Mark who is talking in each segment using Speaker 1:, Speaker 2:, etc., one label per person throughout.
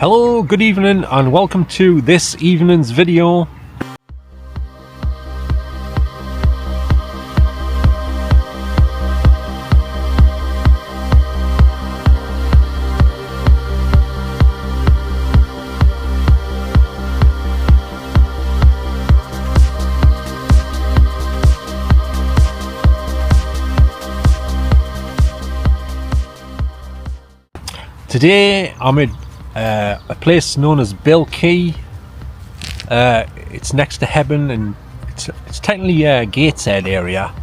Speaker 1: Hello, good evening, and welcome to this evening's video. Today I'm at a place known as Bill QUAY. It's next to Hebburn, and it's technically Gateshead area.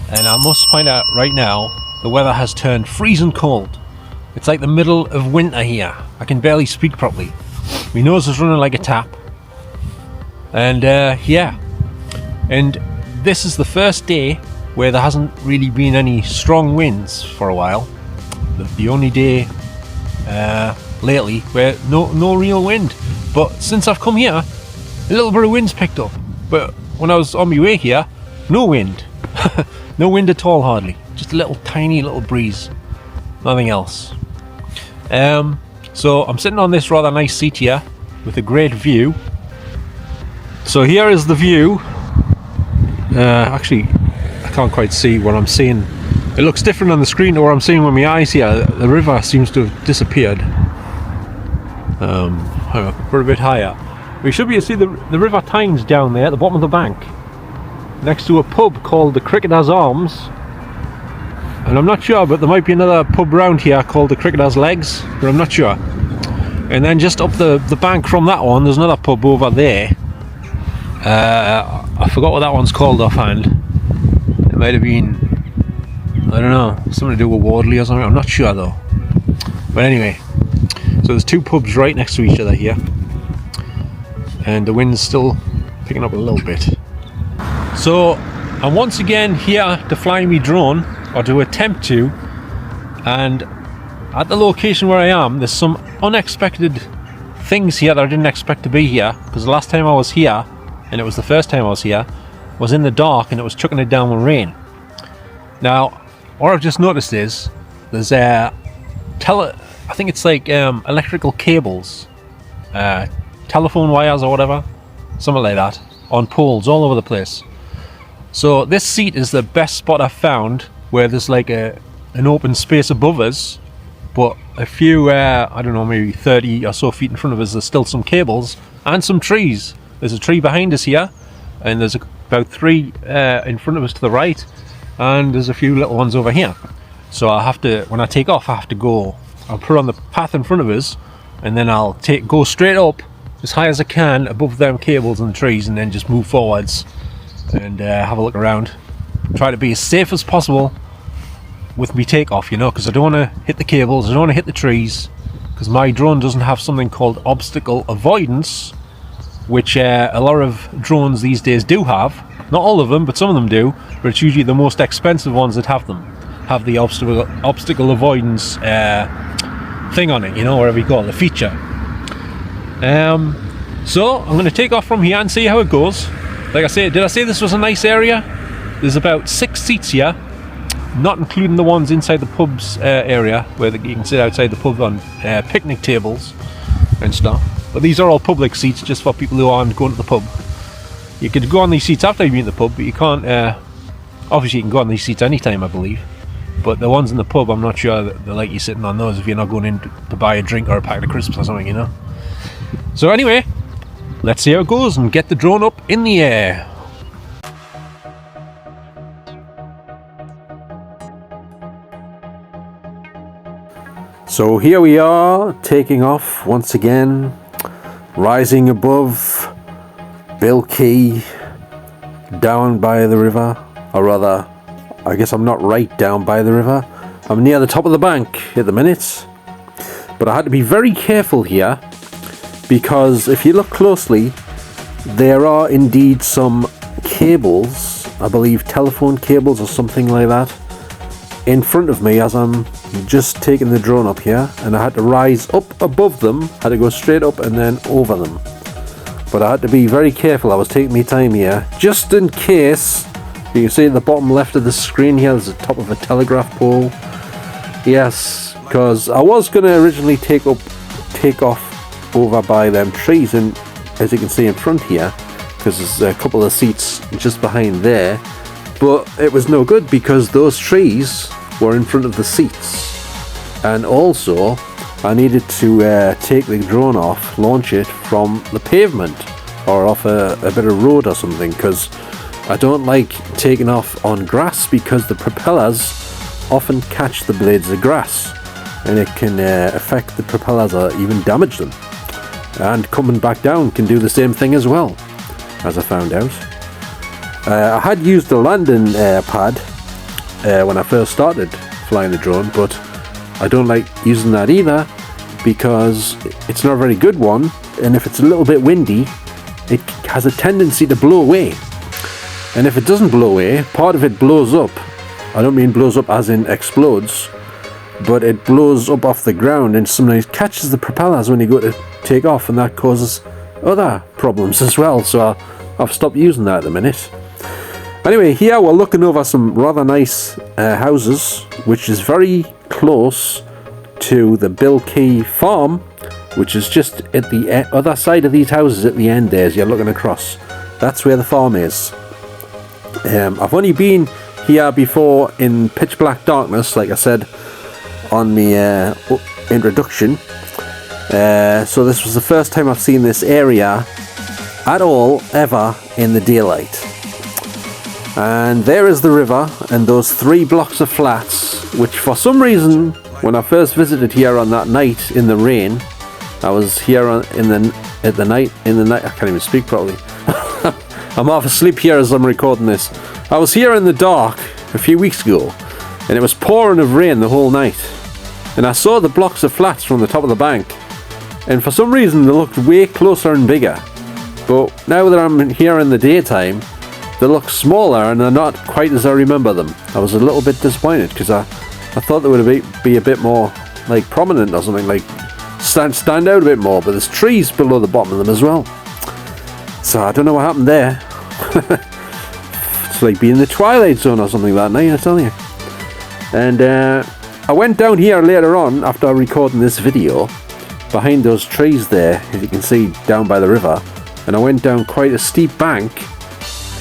Speaker 1: And I must point out right now, the weather has turned freezing cold. It's like the middle of winter here. I can barely speak properly. My nose is running like a tap. And yeah, and this is the first day where there hasn't really been any strong winds for a while. The only day lately where no real wind, but since I've come here a little bit of wind's picked up, but when I was on my way here, no wind. No wind at all, hardly, just a little tiny little breeze, nothing else. So I'm sitting on this rather nice seat here with a great view. So here is the view. Actually I can't quite see what I'm seeing. It looks different on the screen to what I'm seeing with my eyes here. The river seems to have disappeared. We're a bit higher. We should be able to see the River Tynes down there at the bottom of the bank, next to a pub called the Cricketer's Arms. And I'm not sure, but there might be another pub around here called the Cricketer's Legs, but I'm not sure. And then just up the bank from that one, there's another pub over there. I forgot what that one's called offhand. It might have been, I don't know, something to do with Wardley or something, I'm not sure though. But anyway, so there's two pubs right next to each other here, and the wind's still picking up a little bit. So I'm once again here to fly me drone, or to attempt to, and at the location where I am, there's some unexpected things here that I didn't expect to be here, because the last time I was here, and it was the first time I was here, was in the dark and it was chucking it down with rain. Now what I've just noticed is there's I think it's like electrical cables, telephone wires or whatever, something like that, on poles all over the place. So this seat is the best spot I've found, where there's like an open space above us, but a few, I don't know, maybe 30 or so feet in front of us, there's still some cables and some trees. There's a tree behind us here, and there's about three in front of us to the right, and there's a few little ones over here. So I have to, when I take off, I have to go, I'll put on the path in front of us, and then I'll go straight up as high as I can above them cables and the trees, and then just move forwards and have a look around. Try to be as safe as possible with me takeoff, you know, because I don't want to hit the cables, I don't want to hit the trees, because my drone doesn't have something called obstacle avoidance, which a lot of drones these days do have. Not all of them, but some of them do, but it's usually the most expensive ones that have them, have the obstacle avoidance thing on it, you know, whatever you call it, a feature. So I'm going to take off from here and see how it goes. Like I said, did I say this was a nice area? There's about 6 seats here, not including the ones inside the pub's area, where you can sit outside the pub on picnic tables and stuff. But these are all public seats, just for people who aren't going to the pub. You could go on these seats after you've been to the pub, but you can't, obviously you can go on these seats anytime, I believe. But the ones in the pub, I'm not sure that they like you sitting on those if you're not going in to buy a drink or a packet of crisps or something, you know. So anyway, let's see how it goes and get the drone up in the air. So here we are, taking off once again, rising above Bill QUAY, down by the river, or rather, I guess I'm not right down by the river. I'm near the top of the bank at the minute, but I had to be very careful here, because if you look closely, there are indeed some cables, I believe telephone cables or something like that, in front of me as I'm just taking the drone up here, and I had to rise up above them, had to go straight up and then over them. But I had to be very careful, I was taking my time here, just in case. You can see at the bottom left of the screen here, there's the top of a telegraph pole. Yes, because I was going to originally take off over by them trees, and as you can see in front here, because there's a couple of seats just behind there, but it was no good because those trees were in front of the seats. And also I needed to take the drone off, launch it from the pavement or off a bit of road or something, because I don't like taking off on grass, because the propellers often catch the blades of grass and it can affect the propellers or even damage them. And coming back down can do the same thing as well, as I found out. I had used the landing pad when I first started flying the drone, but I don't like using that either because it's not a very good one, and if it's a little bit windy it has a tendency to blow away. And if it doesn't blow away, part of it blows up. I don't mean blows up as in explodes, but it blows up off the ground and sometimes catches the propellers when you go to take off, and that causes other problems as well. So I've stopped using that at the minute. Anyway, here we're looking over some rather nice houses, which is very close to the Bill QUAY farm, which is just at the other side of these houses at the end there as you're looking across. That's where the farm is. I've only been here before in pitch black darkness, like I said on the introduction. So this was the first time I've seen this area at all ever in the daylight. And there is the river and those 3 blocks of flats, which for some reason when I first visited here on that night in the rain, I was here in the night I can't even speak properly. I'm half asleep here as I'm recording this. I was here in the dark a few weeks ago and it was pouring of rain the whole night, and I saw the blocks of flats from the top of the bank, and for some reason they looked way closer and bigger. But now that I'm here in the daytime, they look smaller and they're not quite as I remember them. I was a little bit disappointed because I thought they would be a bit more like prominent or something, like stand out a bit more, but there's trees below the bottom of them as well. So I don't know what happened there. It's like being in the Twilight Zone or something that night, I tell you. And I went down here later on after recording this video, behind those trees there, as you can see down by the river, and I went down quite a steep bank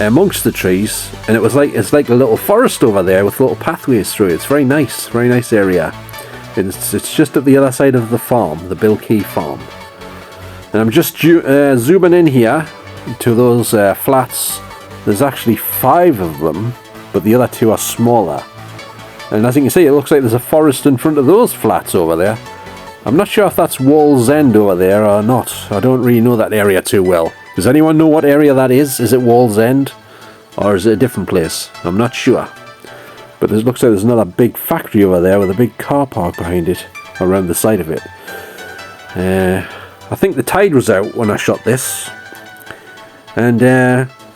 Speaker 1: amongst the trees, and it's like a little forest over there with little pathways through it. It's very nice area. It's just at the other side of the farm, the Bill QUAY farm. And I'm just zooming in here to those flats. There's actually 5 of them, but the other 2 are smaller. And as you can see, it looks like there's a forest in front of those flats over there. I'm not sure if that's Wall's End over there or not. I don't really know that area too well. Does anyone know what area that is? Is it Wall's End or is it a different place? I'm not sure. But it looks like there's another big factory over there with a big car park behind it, around the side of it. I think the tide was out when I shot this. And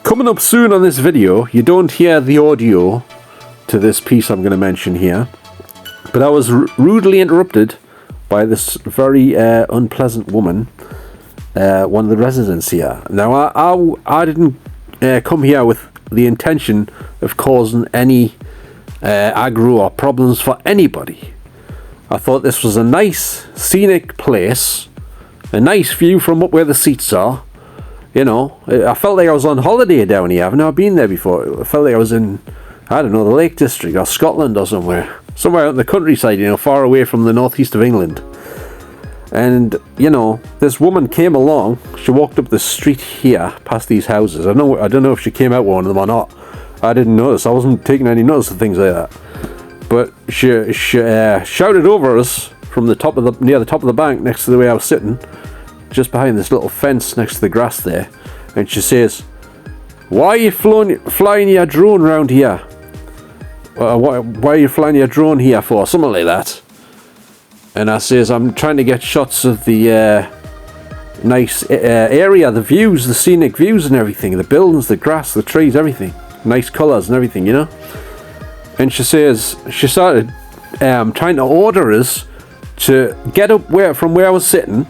Speaker 1: coming up soon on this video, you don't hear the audio to this piece I'm going to mention here, but I was rudely interrupted by this very unpleasant woman, one of the residents here. Now I didn't come here with the intention of causing any aggro or problems for anybody. I thought this was a nice scenic place, a nice view from up where the seats are. You know, I felt like I was on holiday down here. I've never been there before. I felt like I was in, I don't know, the Lake District or Scotland or somewhere out in the countryside, you know, far away from the northeast of England. And, you know, this woman came along. She walked up the street here past these houses. I don't know if she came out one of them or not. I didn't notice. I wasn't taking any notice of things like that. But she shouted over us from the top of near the top of the bank next to the way I was sitting, just behind this little fence next to the grass there, and she says, "Why are you flying your drone around here? Why are you flying your drone here for?" Something like that. And I says, "I'm trying to get shots of the nice area, the views, the scenic views and everything, the buildings, the grass, the trees, everything, nice colours and everything, you know." And she says, she started trying to order us to get up from where I was sitting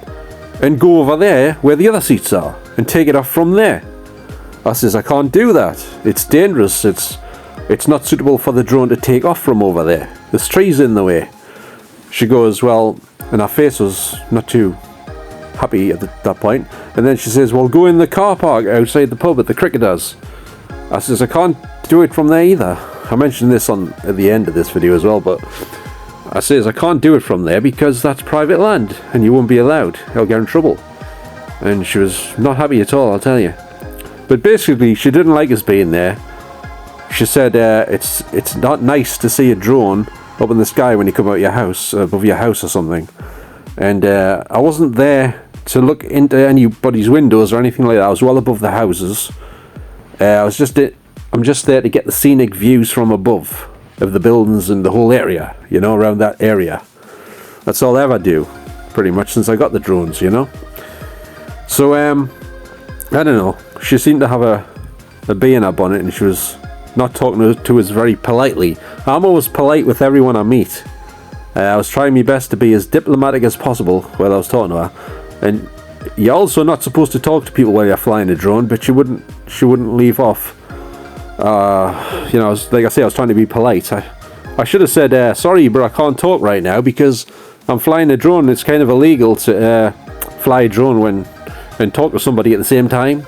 Speaker 1: and go over there where the other seats are and take it off from there. I says, "I can't do that. It's dangerous. It's not suitable for the drone to take off from over there. There's trees in the way." She goes, "Well," and her face was not too happy at that point. And then she says, well, go in the car park outside the pub at the Cricketers. I says, I can't do it from there either. I mentioned this at the end of this video as well, but I says, I can't do it from there because that's private land and you won't be allowed. I'll get in trouble. And she was not happy at all, I'll tell you. But basically, she didn't like us being there. She said it's not nice to see a drone up in the sky when you come out your house, above your house or something. And I wasn't there to look into anybody's windows or anything like that. I was well above the houses. I'm just there to get the scenic views from above of the buildings and the whole area, you know, around that area. That's all I ever do, pretty much, since I got the drones, you know. So I don't know. She seemed to have a bee in her bonnet, and she was not talking to us very politely. I'm always polite with everyone I meet. I was trying my best to be as diplomatic as possible while I was talking to her. And you're also not supposed to talk to people while you're flying a drone, but she wouldn't leave off. You know, like I say, I was trying to be polite. I should have said, sorry, but I can't talk right now because I'm flying a drone. It's kind of illegal to fly a drone and talk to somebody at the same time.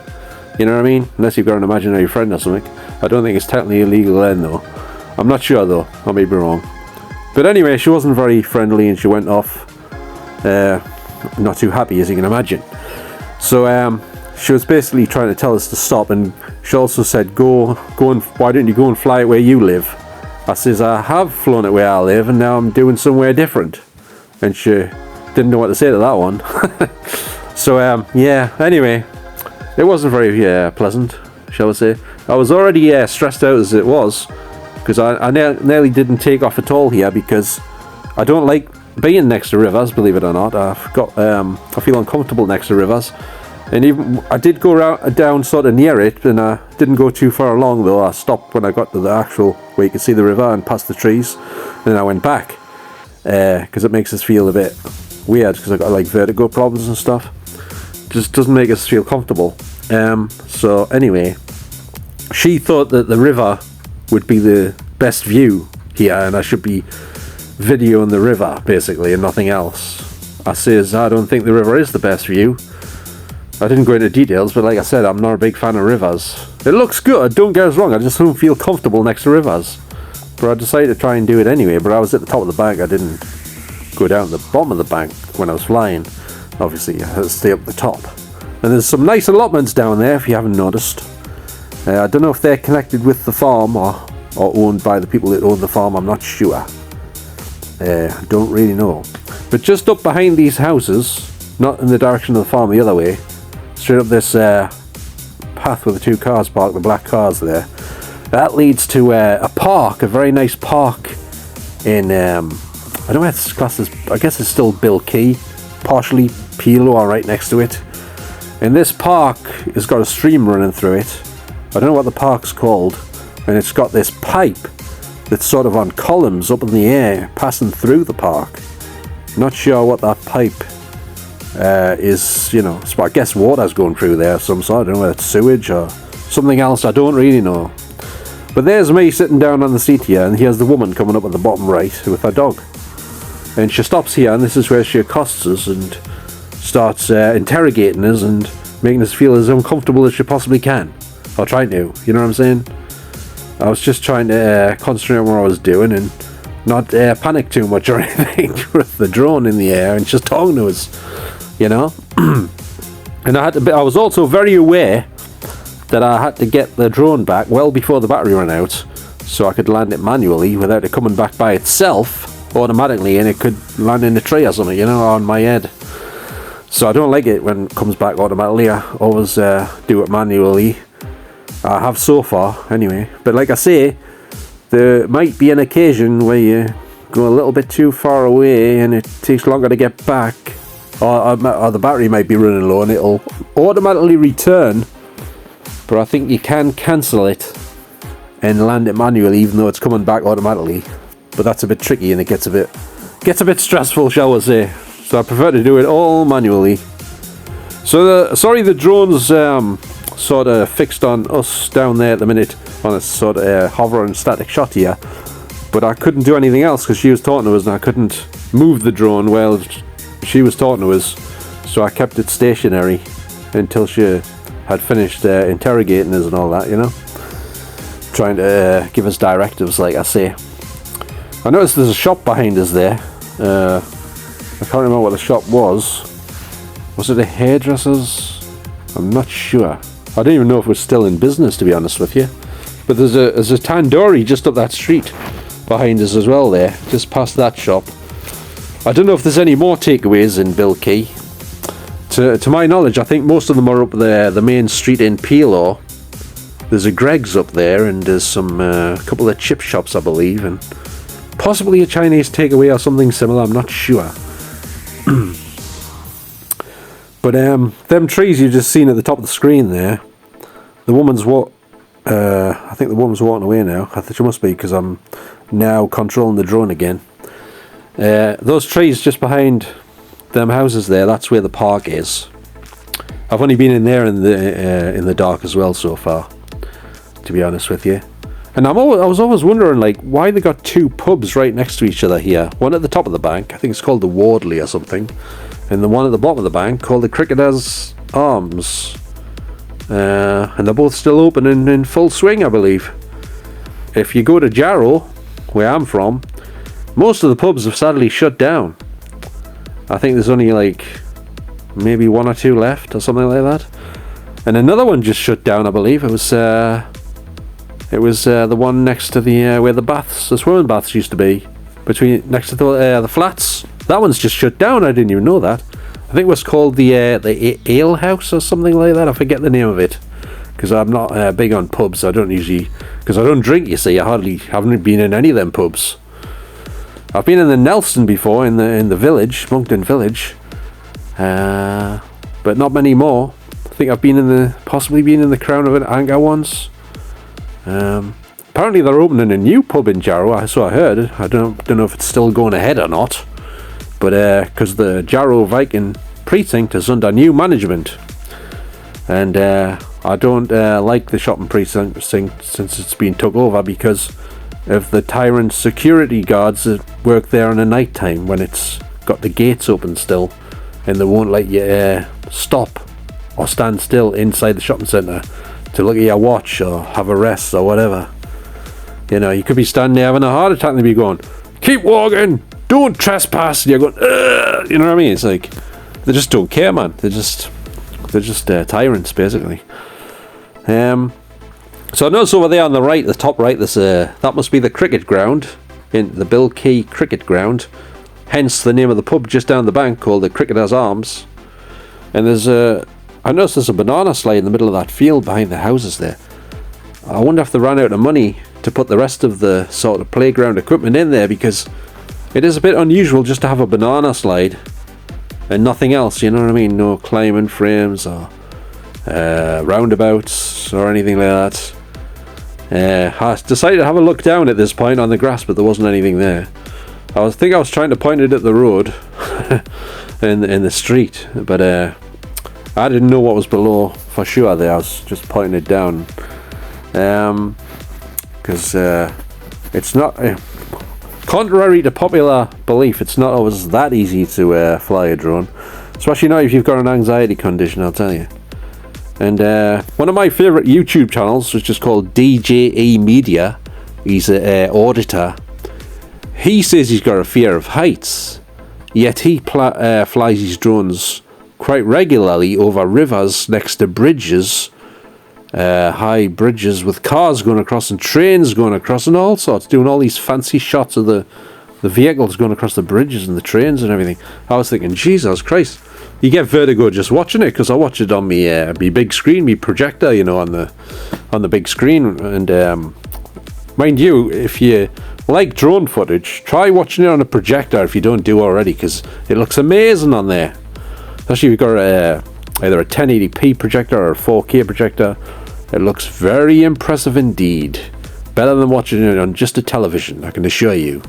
Speaker 1: You know what I mean? Unless you've got an imaginary friend or something. I don't think it's technically illegal then, though. I'm not sure, though. I may be wrong. But anyway, she wasn't very friendly and she went off. Not too happy, as you can imagine. So she was basically trying to tell us to stop, and she also said, go and why don't you go and fly it where you live? I says, I have flown it where I live and now I'm doing somewhere different. And she didn't know what to say to that one. So yeah, anyway, it wasn't very pleasant, shall we say. I was already stressed out as it was, because I nearly didn't take off at all here, because I don't like being next to rivers, believe it or not. I feel uncomfortable next to rivers. And even I did go down sort of near it, and I didn't go too far along, though. I stopped when I got to the actual where you could see the river and past the trees, and then I went back, because it makes us feel a bit weird, because I got like vertigo problems and stuff. Just doesn't make us feel comfortable. So anyway, she thought that the river would be the best view here, and I should be videoing the river basically and nothing else. I says, I don't think the river is the best view. I didn't go into details, but like I said, I'm not a big fan of rivers. It looks good, don't get us wrong, I just don't feel comfortable next to rivers. But I decided to try and do it anyway. But I was at the top of the bank, I didn't go down the bottom of the bank when I was flying. Obviously I had to stay up the top. And there's some nice allotments down there if you haven't noticed. I don't know if they're connected with the farm or owned by the people that own the farm, I'm not sure. I don't really know. But just up behind these houses, not in the direction of the farm, the other way, straight up this path with the two cars parked, the black cars there, that leads to a park, a very nice park in, I don't know where it's classed as, I guess it's still Bill QUAY, partially Pelaw right next to it. And this park has got a stream running through it. I don't know what the park's called, and it's got this pipe that's sort of on columns up in the air passing through the park. Not sure what that pipe is, you know, so I guess water's going through there of some sort. I don't know whether it's sewage or something else, I don't really know. But there's me sitting down on the seat here, and here's the woman coming up at the bottom right with her dog. And she stops here, and this is where she accosts us and starts interrogating us and making us feel as uncomfortable as she possibly can. Or trying to, you know what I'm saying? I was just trying to concentrate on what I was doing and not panic too much or anything with the drone in the air and just talking to us, you know? And I was also very aware that I had to get the drone back well before the battery ran out, so I could land it manually without it coming back by itself automatically, and it could land in a tree or something, you know, on my head. So I don't like it when it comes back automatically. I always do it manually. I have so far anyway, but like I say, there might be an occasion where you go a little bit too far away and it takes longer to get back, or the battery might be running low and it'll automatically return, but I think you can cancel it and land it manually even though it's coming back automatically. But that's a bit tricky and it gets a bit stressful, shall we say. So I prefer to do it all manually. So sorry the drone's sort of fixed on us down there at the minute on a sort of hover and static shot here, but I couldn't do anything else because she was talking to us and I couldn't move the drone while she was talking to us, So I kept it stationary until she had finished interrogating us and all that, you know, trying to give us directives, like I say. I noticed there's a shop behind us there. I can't remember what the shop was. Was it a hairdresser's? I'm not sure. I don't even know if it was still in business, to be honest with you. But there's a tandoori just up that street behind us as well there, just past that shop. I don't know if there's any more takeaways in Bill QUAY. To my knowledge, I think most of them are up there, the main street in Pelaw. There's a Greg's up there, and there's some couple of chip shops, I believe, and possibly a Chinese takeaway or something similar, I'm not sure. But them trees you just seen at the top of the screen there, the woman's I think the woman's walking away now. I think she must be, because I'm now controlling the drone again. Those trees just behind them houses there, that's where the park is. I've only been in there in the dark as well so far, to be honest with you. And I was always wondering, like, why they got two pubs right next to each other here. One at the top of the bank, I think it's called the Wardley or something, and the one at the bottom of the bank called the Cricketer's Arms. And they're both still open and in full swing, I believe. If you go to Jarrow, where I'm from, most of the pubs have sadly shut down. I think there's only like maybe one or two left or something like that. And another one just shut down, I believe. It was the one next to the where the swimming baths used to be, next to the flats. That one's just shut down. I didn't even know that. I think it was called the Ale House or something like that. I forget the name of it, because I'm not big on pubs. I don't usually, because I don't drink, you see. I haven't been in any of them pubs. I've been in the Nelson before, in the village, Moncton Village, but not many more. I think I've possibly been in the Crown of Anchor once. Apparently they're opening a new pub in Jarrow, so I heard. I don't know if it's still going ahead or not, but because the Jarrow Viking precinct is under new management, and I don't like the shopping precinct since it's been took over because of the tyrant security guards that work there in the night time when it's got the gates open still, and they won't let you stop or stand still inside the shopping centre to look at your watch or have a rest or whatever. You know, you could be standing there having a heart attack and they'd be going, "Keep walking, don't trespass," and you're going, "Ugh," you know what I mean? It's like they just don't care, man. They're just tyrants, basically. So I notice over there on the right, the top right, there's that must be the cricket ground, in the Bill QUAY cricket ground. Hence the name of the pub just down the bank called the Cricketer's Arms. And I noticed there's a banana slide in the middle of that field behind the houses there. I wonder if they ran out of money to put the rest of the sort of playground equipment in there, because it is a bit unusual just to have a banana slide and nothing else, you know what I mean? No climbing frames or roundabouts or anything like that. I decided to have a look down at this point on the grass, but there wasn't anything there. I was trying to point it at the road in the street, but I didn't know what was below for sure there. I was just pointing it down, because it's not, contrary to popular belief, it's not always that easy to fly a drone, especially not if you've got an anxiety condition, I'll tell you. And one of my favourite YouTube channels, which is called DJE Media, he's an auditor. He says he's got a fear of heights, yet he flies his drones quite regularly over rivers, next to bridges, high bridges with cars going across and trains going across and all sorts, doing all these fancy shots of the vehicles going across the bridges and the trains and everything. I was thinking, Jesus Christ, you get vertigo just watching it, because I watch it on me big screen, me projector, you know, on the big screen. And mind you, if you like drone footage, try watching it on a projector if you don't do already, because it looks amazing on there. Especially if you've got either a 1080p projector or a 4K projector. It looks very impressive indeed. Better than watching it on just a television, I can assure you.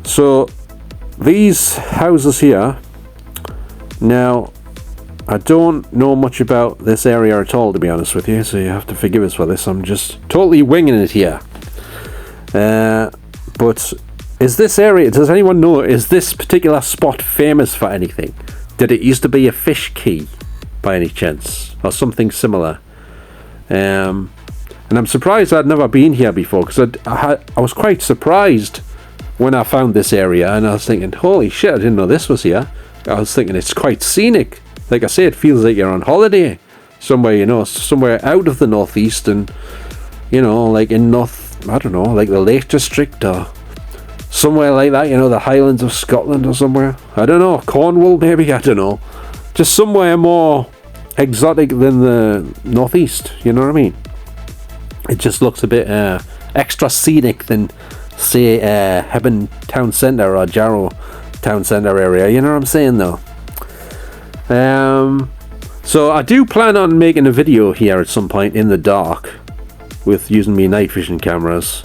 Speaker 1: So these houses here, now I don't know much about this area at all, to be honest with you, so you have to forgive us for this. I'm just totally winging it here. But is this area, does anyone know, is this particular spot famous for anything? Did it used to be a fish quay by any chance, or something similar? And I'm surprised I'd never been here before, because I was quite surprised when I found this area, and I was thinking, holy shit, I didn't know this was here. I was thinking it's quite scenic. Like I say, it feels like you're on holiday somewhere, you know, somewhere out of the northeast, and you know, like in I don't know, like the Lake District or somewhere like that, you know, the Highlands of Scotland or somewhere. I don't know, Cornwall maybe, I don't know. Just somewhere more exotic than the northeast, you know what I mean? It just looks a bit extra scenic than, say, Hebburn Town Centre or Jarrow Town Centre area, you know what I'm saying though? So I do plan on making a video here at some point in the dark with using me night vision cameras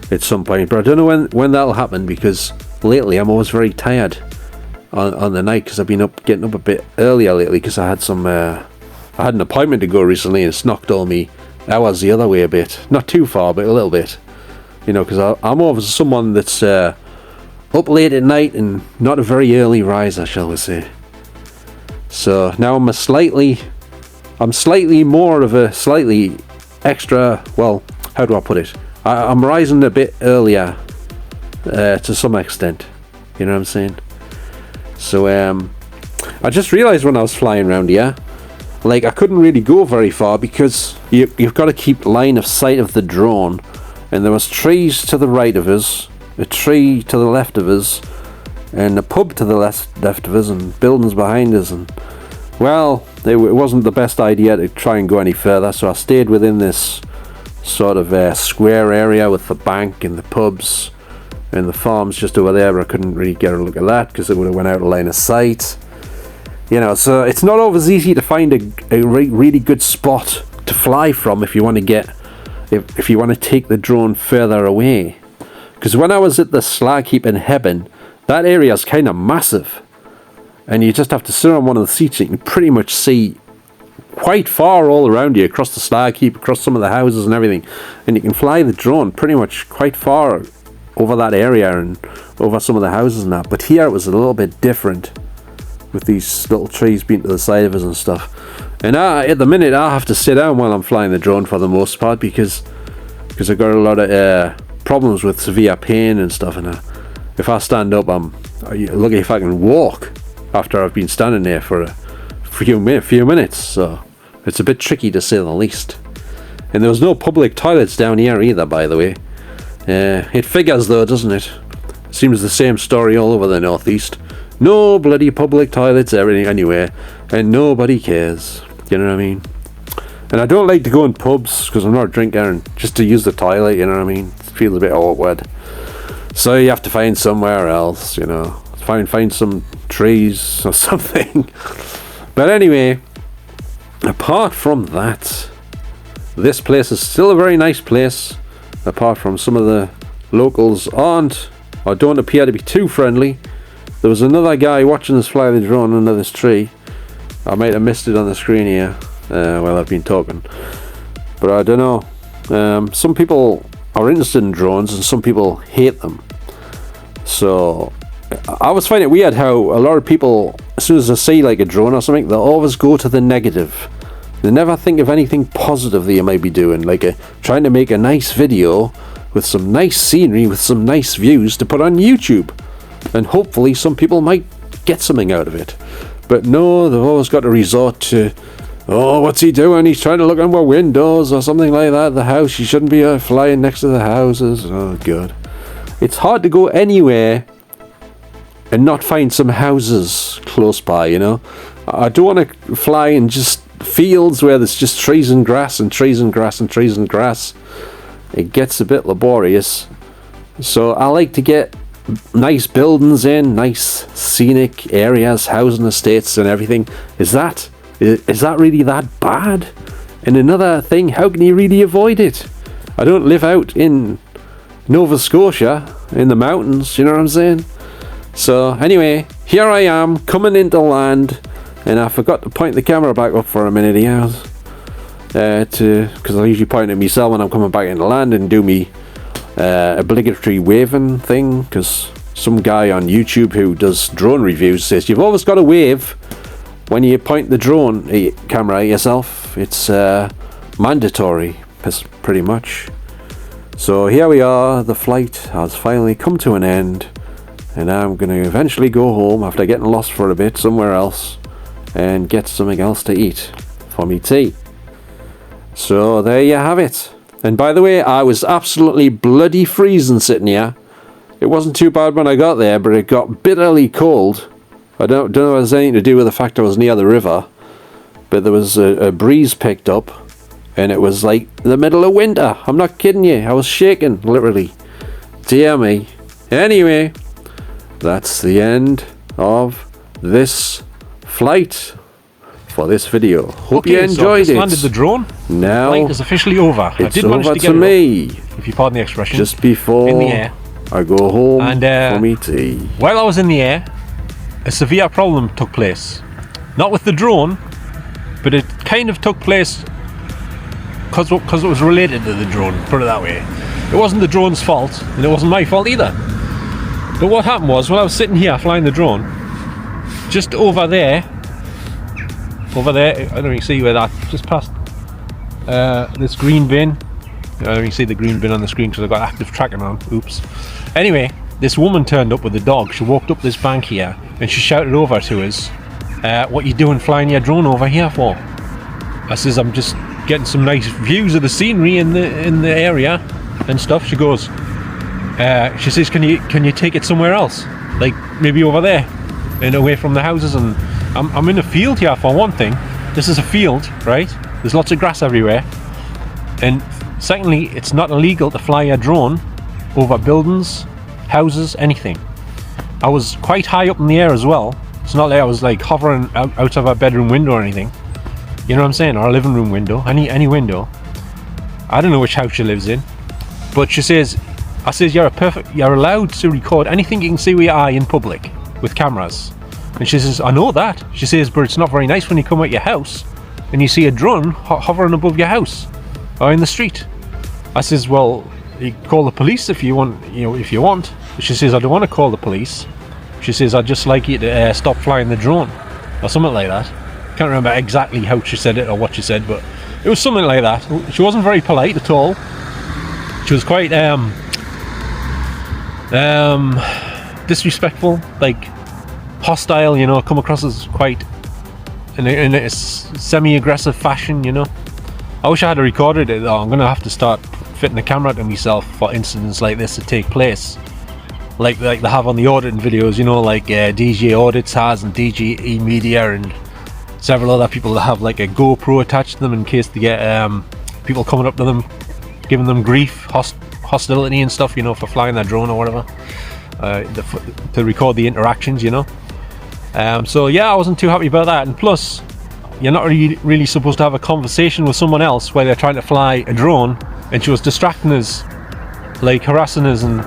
Speaker 1: at some point, but I don't know when that'll happen, because lately I'm always very tired on the night, because I've been getting up a bit earlier lately, because I had I had an appointment to go recently, and it's knocked all me hours the other way a bit. Not too far, but a little bit, you know, because I'm always someone that's up late at night and not a very early riser, shall we say. So now I'm slightly more of a slightly extra, well, how do I put it? I'm rising a bit earlier to some extent, you know what I'm saying? So I just realized when I was flying around here, like I couldn't really go very far, because you've got to keep line of sight of the drone, and there was trees to the right of us, a tree to the left of us, and a pub to the left of us, and buildings behind us, and well, it wasn't the best idea to try and go any further, so I stayed within this sort of square area with the bank and the pubs and the farms just over there, but I couldn't really get a look at that because it would have went out of line of sight, you know. So it's not always easy to find a really good spot to fly from if you want to get if you want to take the drone further away, because when I was at the Slag Heap in Hebburn, that area is kind of massive, and you just have to sit on one of the seats and you can pretty much see quite far all around you, across the Slag Heap, across some of the houses and everything, and you can fly the drone pretty much quite far over that area and over some of the houses and that. But here it was a little bit different, with these little trees being to the side of us and stuff. And at the minute I have to sit down while I'm flying the drone for the most part, because I've got a lot of problems with severe pain and stuff, and if I stand up, I'm lucky if I can walk after I've been standing there for a few minutes, so it's a bit tricky to say the least. And there was no public toilets down here either, by the way. It figures though, doesn't it? Seems the same story all over the northeast. No bloody public toilets anywhere, and nobody cares, you know what I mean? And I don't like to go in pubs because I'm not a drinker, and just to use the toilet, you know what I mean? It feels a bit awkward. So you have to find somewhere else, you know. Find some trees or something. But anyway, apart from that, this place is still a very nice place, apart from some of the locals aren't, or don't appear to be too friendly. There was another guy watching us fly the drone under this tree. I might have missed it on the screen here while I've been talking, but I don't know. Some people are interested in drones and some people hate them. So I always find it weird how a lot of people, as soon as they see like a drone or something, they'll always go to the negative. They never think of anything positive that you might be doing, like trying to make a nice video with some nice scenery, with some nice views to put on YouTube, and hopefully some people might get something out of it. But no, they've always got to resort to, oh, what's he doing? He's trying to look under windows or something like that. The house, he shouldn't be flying next to the houses. Oh god, it's hard to go anywhere and not find some houses close by, you know. I don't want to fly in just fields where there's just trees and grass and trees and grass and trees and grass. It gets a bit laborious. So I like to get nice buildings in, nice scenic areas, housing estates and everything. Is that really that bad? And another thing, how can you really avoid it? I don't live out in Nova Scotia in the mountains, you know what I'm saying? So anyway, here I am coming into land, and I forgot to point the camera back up for a minute here, because I usually point at myself when I'm coming back into land and do me
Speaker 2: obligatory waving thing, because some guy on YouTube who does drone reviews says you've always got to wave when you point the drone camera at yourself. It's mandatory, pretty much. So here we are, the flight has finally come to an end, and I'm going to eventually go home after getting lost for a bit somewhere else and get something else to eat for me tea. So there you have it. And by the way, I was absolutely bloody freezing sitting here. It wasn't too bad when I got there, but it got bitterly cold. I don't know if it has anything to do with the fact I was near the river, but there was a breeze picked up, and it was like the middle of winter. I'm not kidding you. I was shaking, literally. Dear me. Anyway, that's the end of this flight for this video. Hope you enjoyed it.
Speaker 1: Landed the drone.
Speaker 2: Now
Speaker 1: the flight is officially over.
Speaker 2: It's over to me.
Speaker 1: If you pardon the expression.
Speaker 2: Just before
Speaker 1: in the air.
Speaker 2: I go home for me tea.
Speaker 1: While I was in the air, a severe problem took place. Not with the drone, but it kind of took place because it was related to the drone, put it that way. It wasn't the drone's fault, and it wasn't my fault either. But what happened was, when I was sitting here flying the drone, just over there, I don't know if you see where that, just past this green bin. I don't know if you see the green bin on the screen because I've got active tracking on. Oops. Anyway, this woman turned up with a dog. She walked up this bank here and she shouted over to us, what you doing flying your drone over here for? I says, I'm just getting some nice views of the scenery in the area and stuff. She goes, she says, can you take it somewhere else? Like maybe over there and away from the houses. And I'm in a field here for one thing. This is a field, right? There's lots of grass everywhere. And secondly, it's not illegal to fly a drone over buildings, houses, anything. I was quite high up in the air as well. It's not like I was like hovering out of a bedroom window or anything. You know what I'm saying? Or a living room window, any window. I don't know which house she lives in, but she says, I says, you're allowed to record anything you can see with your eye in public with cameras. And she says, I know that. She says, but it's not very nice when you come out your house and you see a drone hovering above your house or in the street. I says, well, you call the police if you want, if you want. She says, I don't want to call the police. She says, I'd just like you to stop flying the drone or something like that. Can't remember exactly how she said it or what she said, but it was something like that. She wasn't very polite at all. She was quite disrespectful, like hostile, come across as quite in a semi-aggressive fashion, I wish I had recorded it though. I'm going to have to start fitting the camera to myself for incidents like this to take place. Like they have on the auditing videos, like DJ Audits has, and DGE Media, and several other people that have like a GoPro attached to them in case they get people coming up to them, giving them grief, hostility and stuff, for flying their drone or whatever, to record the interactions, So yeah, I wasn't too happy about that. And plus, you're not really supposed to have a conversation with someone else while they're trying to fly a drone, and she was distracting us, like harassing us and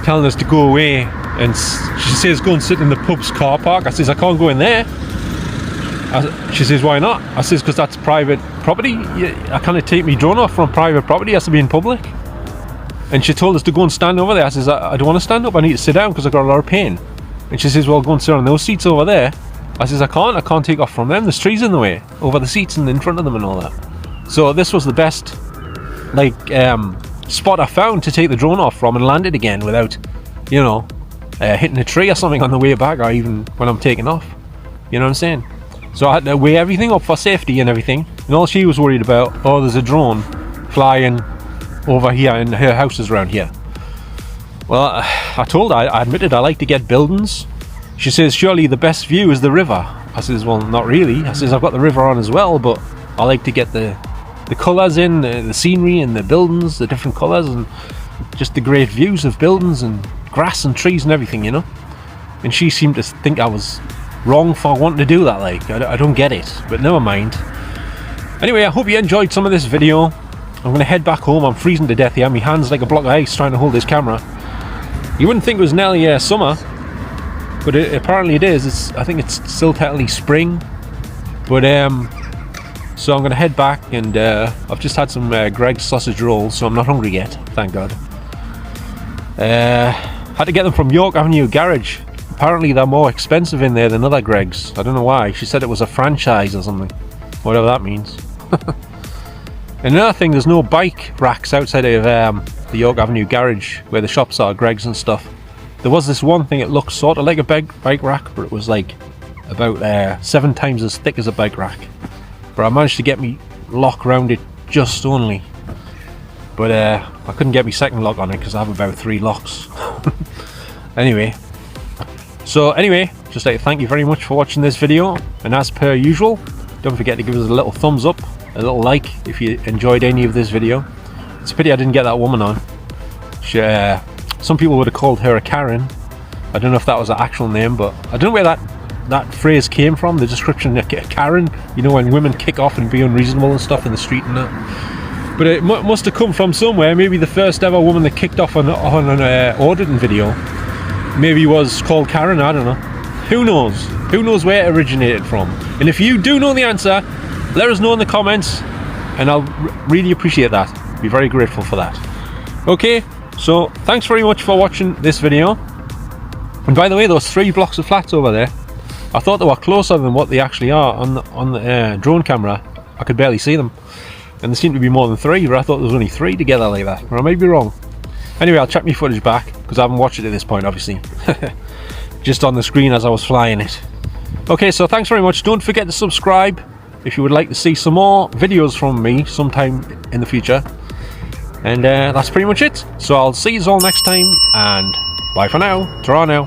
Speaker 1: telling us to go away. And she says, go and sit in the pub's car park. I says, I can't go in there. She says, why not? I says, because that's private property. I can't take me drone off from private property. It has to be in public. And she told us to go and stand over there. I says, I don't want to stand up. I need to sit down because I've got a lot of pain. And she says, well, go and sit on those seats over there. I says, I can't take off from them. There's trees in the way over the seats and in front of them and all that. So this was the best spot I found to take the drone off from and land it again without, hitting a tree or something on the way back, or even when I'm taking off. You know what I'm saying? So I had to weigh everything up for safety and everything. And all she was worried about, there's a drone flying over here and her house is around here. Well, I told her, I admitted I like to get buildings. She says, surely the best view is the river. I says, well, not really. I says, I've got the river on as well, but I like to get the colours in, the scenery and the buildings, the different colours, and just the great views of buildings and grass and trees and everything, And she seemed to think I was wrong for wanting to do that. Like, I don't get it, but never mind. Anyway, I hope you enjoyed some of this video. I'm going to head back home. I'm freezing to death here. My hand's like a block of ice trying to hold this camera. You wouldn't think it was nearly summer, but apparently it is. I think it's still technically spring. But so I'm going to head back, and I've just had some Greg's sausage rolls, so I'm not hungry yet, thank God. Had to get them from York Avenue Garage. Apparently they're more expensive in there than other Greggs. I don't know why. She said it was a franchise or something, whatever that means. And another thing, there's no bike racks outside of the York Avenue Garage where the shops are, Greggs and stuff. There was this one thing, it looked sort of like a bike rack, but it was like about 7 times as thick as a bike rack. But I managed to get me lock around it just only. But I couldn't get me second lock on it because I have about 3 locks. Anyway, just like to thank you very much for watching this video, and as per usual, don't forget to give us a little thumbs up, a little like if you enjoyed any of this video. It's a pity I didn't get that woman on. Some people would have called her a Karen. I don't know if that was her actual name, but I don't know where that phrase came from, the description of Karen, you know, when women kick off and be unreasonable and stuff in the street and that. But it must have come from somewhere. Maybe the first ever woman that kicked off on an auditing video maybe was called Karen, I don't know. Who knows? Who knows where it originated from? And if you do know the answer, let us know in the comments, and I'll really appreciate that. Be very grateful for that. Okay, so thanks very much for watching this video. And by the way, those 3 blocks of flats over there, I thought they were closer than what they actually are on the drone camera. I could barely see them, and there seemed to be more than 3, but I thought there was only 3 together like that. Or I may be wrong. Anyway, I'll check my footage back because I haven't watched it at this point, obviously. Just on the screen as I was flying it. Okay, so thanks very much. Don't forget to subscribe if you would like to see some more videos from me sometime in the future. And that's pretty much it. So I'll see you all next time, and bye for now. Ta-ra now.